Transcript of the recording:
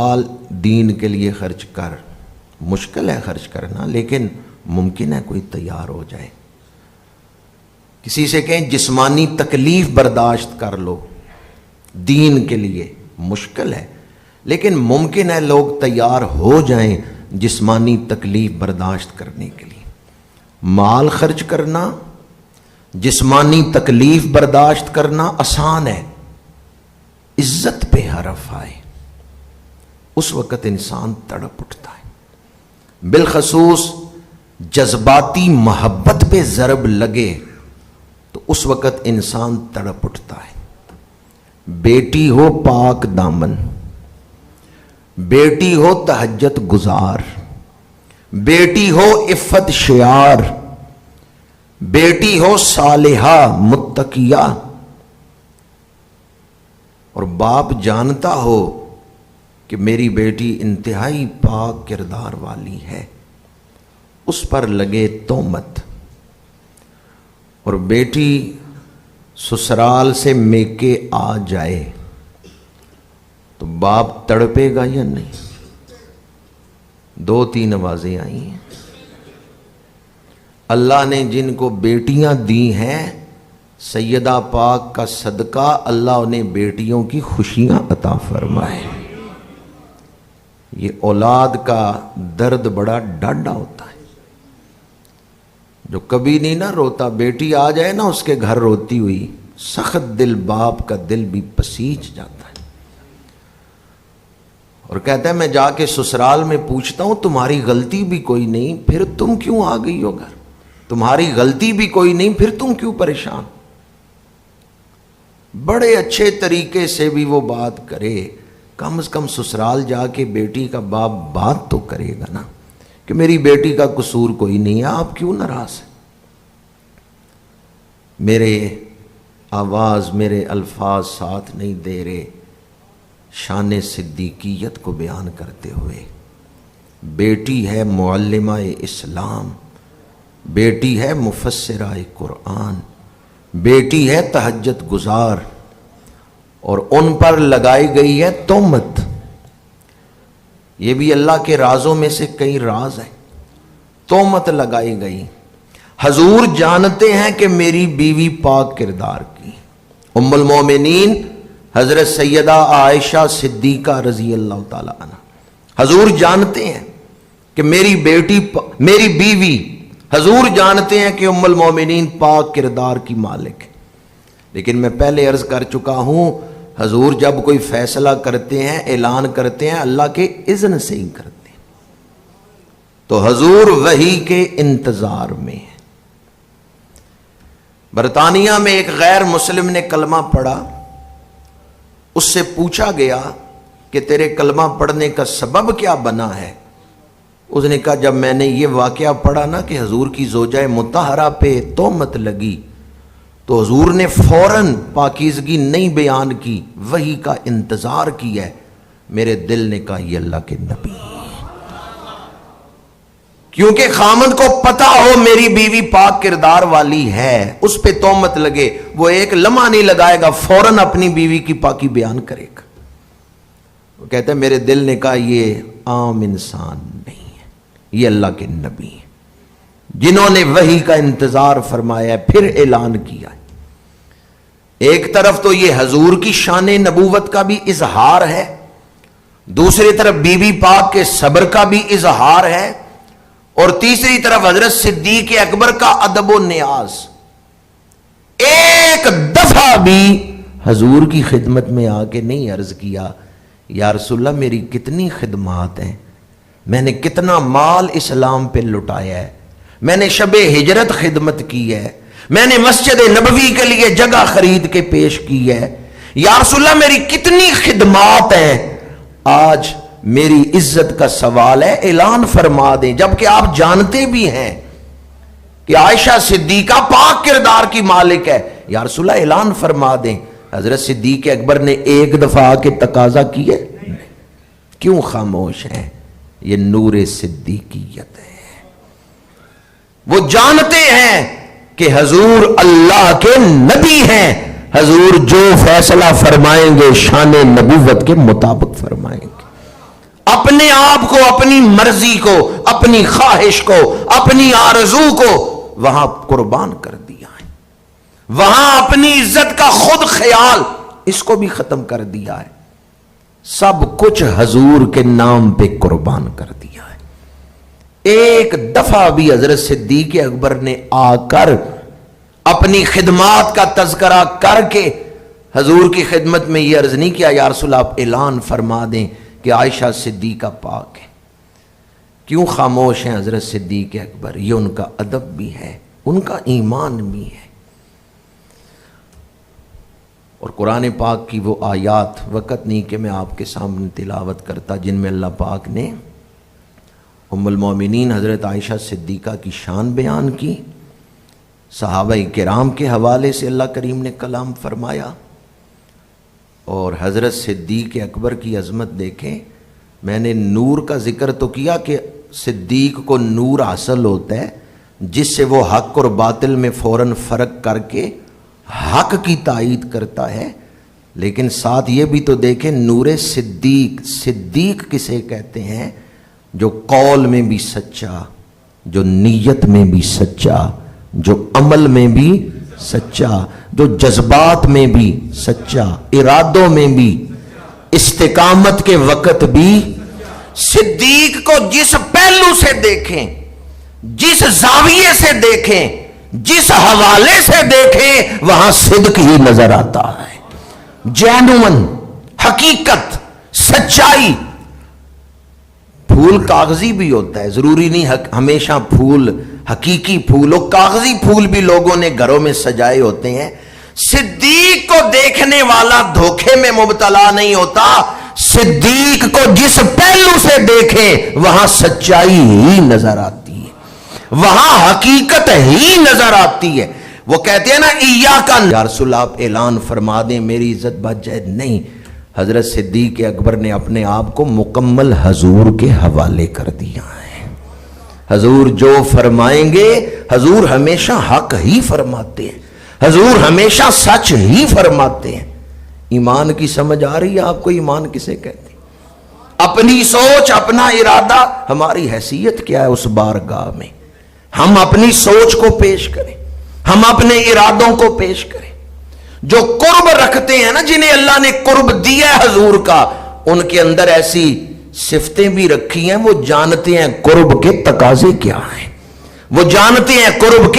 مال دین کے لیے خرچ کر، مشکل ہے خرچ کرنا، لیکن ممکن ہے کوئی تیار ہو جائے۔ کسی سے کہیں جسمانی تکلیف برداشت کر لو دین کے لیے، مشکل ہے لیکن ممکن ہے لوگ تیار ہو جائیں جسمانی تکلیف برداشت کرنے کے لیے۔ مال خرچ کرنا، جسمانی تکلیف برداشت کرنا آسان ہے، عزت پہ حرف آئے اس وقت انسان تڑپ اٹھتا ہے، بالخصوص جذباتی محبت پہ ضرب لگے تو اس وقت انسان تڑپ اٹھتا ہے۔ بیٹی ہو پاک دامن، بیٹی ہو تہجد گزار، بیٹی ہو عفت شعار، بیٹی ہو صالحہ متقیہ، اور باپ جانتا ہو کہ میری بیٹی انتہائی پاک کردار والی ہے، اس پر لگے تہمت، اور بیٹی سسرال سے میکے آ جائے تو باپ تڑپے گا یا نہیں؟ 2-3 آوازیں آئی ہیں۔ اللہ نے جن کو بیٹیاں دی ہیں، سیدہ پاک کا صدقہ اللہ انہیں بیٹیوں کی خوشیاں عطا فرمائے۔ یہ اولاد کا درد بڑا ڈاڈھا ہوتا ہے، جو کبھی نہیں نہ روتا، بیٹی آ جائے نا اس کے گھر روتی ہوئی، سخت دل باپ کا دل بھی پسیج جاتا ہے، اور کہتا ہے میں جا کے سسرال میں پوچھتا ہوں تمہاری غلطی بھی کوئی نہیں، پھر تم کیوں آ گئی ہو گھر؟ تمہاری غلطی بھی کوئی نہیں، پھر تم کیوں پریشان؟ بڑے اچھے طریقے سے بھی وہ بات کرے، کم از کم سسرال جا کے بیٹی کا باپ بات تو کرے گا نا کہ میری بیٹی کا قصور کوئی نہیں ہے، آپ کیوں ناراض ہیں؟ میرے آواز، میرے الفاظ ساتھ نہیں دے رہے شان صدیقیت کو بیان کرتے ہوئے۔ بیٹی ہے معلمہ اسلام، بیٹی ہے مفسرہ قرآن، بیٹی ہے تہجد گزار، اور ان پر لگائی گئی ہے تہمت۔ یہ بھی اللہ کے رازوں میں سے کئی راز ہیں، تہمت لگائی گئی۔ حضور جانتے ہیں کہ میری بیوی پاک کردار کی، ام المومنین حضرت سیدہ عائشہ صدیقہ رضی اللہ تعالی عنہ، حضور جانتے ہیں کہ میری بیوی، حضور جانتے ہیں کہ ام المومنین پاک کردار کی مالک ہے، لیکن میں پہلے عرض کر چکا ہوں حضور جب کوئی فیصلہ کرتے ہیں، اعلان کرتے ہیں، اللہ کے اذن سے ہی کرتے ہیں، تو حضور وحی کے انتظار میں ہیں۔ برطانیہ میں ایک غیر مسلم نے کلمہ پڑھا، اس سے پوچھا گیا کہ تیرے کلمہ پڑھنے کا سبب کیا بنا ہے؟ اس نے کہا جب میں نے یہ واقعہ پڑھا نا کہ حضور کی زوجہ مطہرہ پہ تہمت لگی تو حضور نے فوراً پاکیزگی نہیں بیان کی، وحی کا انتظار کیا ہے، میرے دل نے کہا یہ اللہ کے نبی، کیونکہ خامد کو پتا ہو میری بیوی پاک کردار والی ہے، اس پہ تہمت لگے، وہ ایک لمحہ نہیں لگائے گا، فوراً اپنی بیوی کی پاکی بیان کرے گا۔ وہ کہتا ہے میرے دل نے کہا یہ عام انسان نہیں ہے، یہ اللہ کے نبی ہیں جنہوں نے وحی کا انتظار فرمایا ہے، پھر اعلان کیا ہے۔ ایک طرف تو یہ حضور کی شان نبوت کا بھی اظہار ہے، دوسری طرف بی بی پاک کے صبر کا بھی اظہار ہے، اور تیسری طرف حضرت صدیق اکبر کا ادب و نیاز۔ ایک دفعہ بھی حضور کی خدمت میں آ کے نہیں عرض کیا یا رسول اللہ میری کتنی خدمات ہیں، میں نے کتنا مال اسلام پہ لٹایا ہے، میں نے شب ہجرت خدمت کی ہے، میں نے مسجد نبوی کے لیے جگہ خرید کے پیش کی ہے، یا رسول اللہ میری کتنی خدمات ہیں، آج میری عزت کا سوال ہے، اعلان فرما دیں، جبکہ آپ جانتے بھی ہیں کہ عائشہ صدیقہ پاک کردار کی مالک ہے، یا رسول اللہ اعلان فرما دیں۔ حضرت صدیق اکبر نے ایک دفعہ آ کے تقاضا کیے، کیوں خاموش ہیں؟ یہ نور صدیقیت ہے، وہ جانتے ہیں کہ حضور اللہ کے نبی ہیں، حضور جو فیصلہ فرمائیں گے شان نبوت کے مطابق فرمائیں گے۔ اپنے آپ کو، اپنی مرضی کو، اپنی خواہش کو، اپنی آرزو کو وہاں قربان کر دیا ہے. وہاں اپنی عزت کا خود خیال اس کو بھی ختم کر دیا ہے. سب کچھ حضور کے نام پہ قربان کر دیا ہے. ایک دفعہ بھی حضرت صدیق اکبر نے آ کر اپنی خدمات کا تذکرہ کر کے حضور کی خدمت میں یہ عرض نہیں کیا یا رسول آپ اعلان فرما دیں کہ عائشہ صدیقہ پاک ہے. کیوں خاموش ہیں حضرت صدیق اکبر؟ یہ ان کا ادب بھی ہے، ان کا ایمان بھی ہے. اور قرآن پاک کی وہ آیات وقت نہیں کہ میں آپ کے سامنے تلاوت کرتا جن میں اللہ پاک نے ام المومنین حضرت عائشہ صدیقہ کی شان بیان کی، صحابہ کرام کے حوالے سے اللہ کریم نے کلام فرمایا. اور حضرت صدیق اکبر کی عظمت دیکھیں. میں نے نور کا ذکر تو کیا کہ صدیق کو نور حاصل ہوتا ہے جس سے وہ حق اور باطل میں فوراً فرق کر کے حق کی تائید کرتا ہے، لیکن ساتھ یہ بھی تو دیکھیں نور صدیق. صدیق کسے کہتے ہیں؟ جو قول میں بھی سچا، جو نیت میں بھی سچا، جو عمل میں بھی سچا، جو جذبات میں بھی سچا، ارادوں میں بھی، استقامت کے وقت بھی. صدیق کو جس پہلو سے دیکھیں، جس زاویے سے دیکھیں، جس حوالے سے دیکھیں، وہاں صدق ہی نظر آتا ہے. جینوئن، حقیقت، سچائی. پھول کاغذی بھی ہوتا ہے، ضروری نہیں ہمیشہ پھول حقیقی پھول ہو. کاغذی پھول بھی لوگوں نے گھروں میں سجائے ہوتے ہیں. صدیق کو دیکھنے والا دھوکے میں مبتلا نہیں ہوتا. صدیق کو جس پہلو سے دیکھیں وہاں سچائی ہی نظر آتی ہے، وہاں حقیقت ہی نظر آتی ہے. وہ کہتے ہیں نا ایاک یا رسول آپ اعلان فرما دیں میری عزت بچ جائے. نہیں، حضرت صدیق اکبر نے اپنے آپ کو مکمل حضور کے حوالے کر دیا ہے. حضور جو فرمائیں گے، حضور ہمیشہ حق ہی فرماتے ہیں، حضور ہمیشہ سچ ہی فرماتے ہیں. ایمان کی سمجھ آ رہی ہے آپ کو؟ ایمان کسے کہتے ہیں؟ اپنی سوچ، اپنا ارادہ. ہماری حیثیت کیا ہے اس بارگاہ میں؟ ہم اپنی سوچ کو پیش کریں، ہم اپنے ارادوں کو پیش کریں. جو قرب رکھتے ہیں نا، جنہیں اللہ نے قرب دیا ہے حضور کا، ان کے اندر ایسی صفتیں بھی رکھی ہیں. وہ جانتے ہیں قرب کے تقاضے کیا ہیں، وہ جانتے ہیں قرب کے